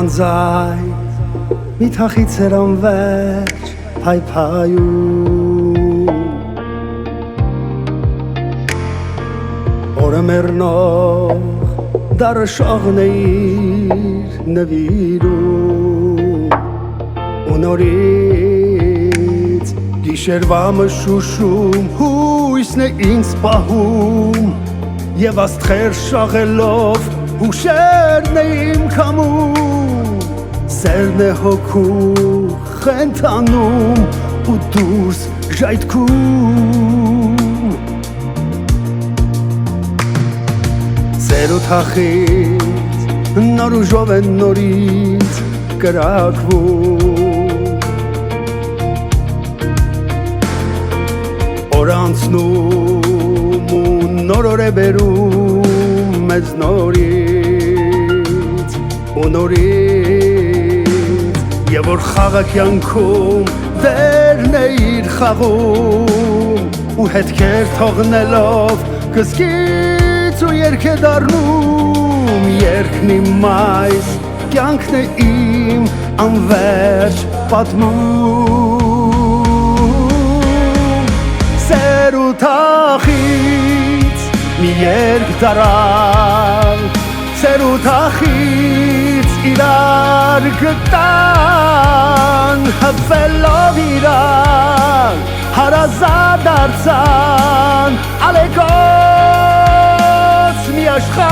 անձայ մի թախից էր անվերջ փայփայում օրը մեռնող դարը շողն է իր նվիրում ու նորից գիշերվա մշուշում հույսն է ինձ պահում և աստղեր շաղելով հուշերն է իմ քամում սերն է հոգու խենթանում ու դուրս ժայթքում սեր ու թախից նոր ուժով են նորից կրակվում օր անցնում ու նոր է բերում մեզ նորից ու նորից և որ խաղը կյանքում դերն է իր խաղում ու հետքեր թողնելով կսկից ու երգ է դառնում երգն իմ այս կյանքն է իմ անվերջ պատմում սեր ու թախից մի երգ դարավ սեր ու թախից իրար գտան հպվելով իրար հարազատ դարձան ալեկոց մի աշխարհ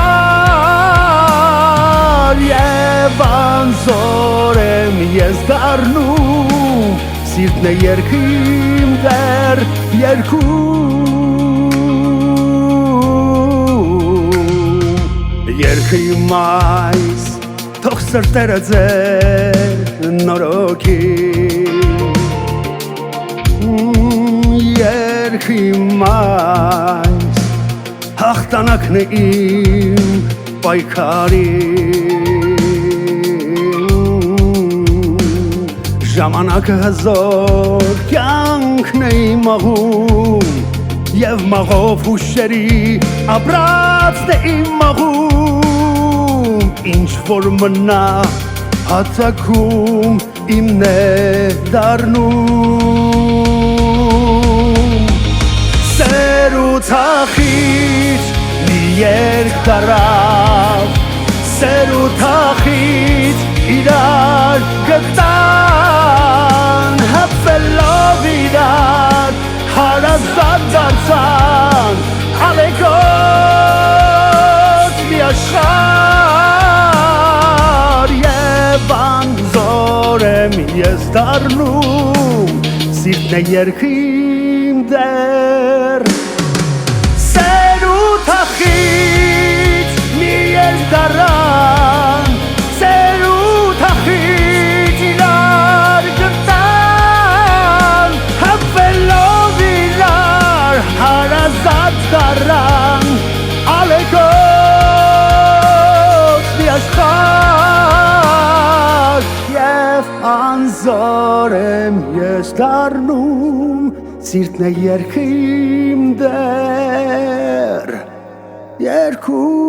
և անզոր եմ ես դառնում սիրտն է երգիմ դեռ երգում երգը իմ այս թող սրտերը ձեր նորոգի երգը իմ այս հաղթանակն է իմ պայքարի ժամանակը հզոր կյանքն է իմ մաղում և մաղով հուշերի ապրածն է իմ մաղում ինչ որ մնա հատակում իմն է դառնում սեր ու թախից մի երգ դարավ սեր ու թախից իրար գտան հպվելով իրար հարազատ դարձան ալեկոց մի աշխարհ և անզոր եմ ես դառնում սիրտն է երգիմ դեռ սեր ու թախից մի երգ դարան սեր ու թախից իրար գտան հպվելով իրար հարազատ դառան ալեկոց մի աշխարհ և անզոր եմ ես դառնում սիրտն է երգիմ դեռ երգում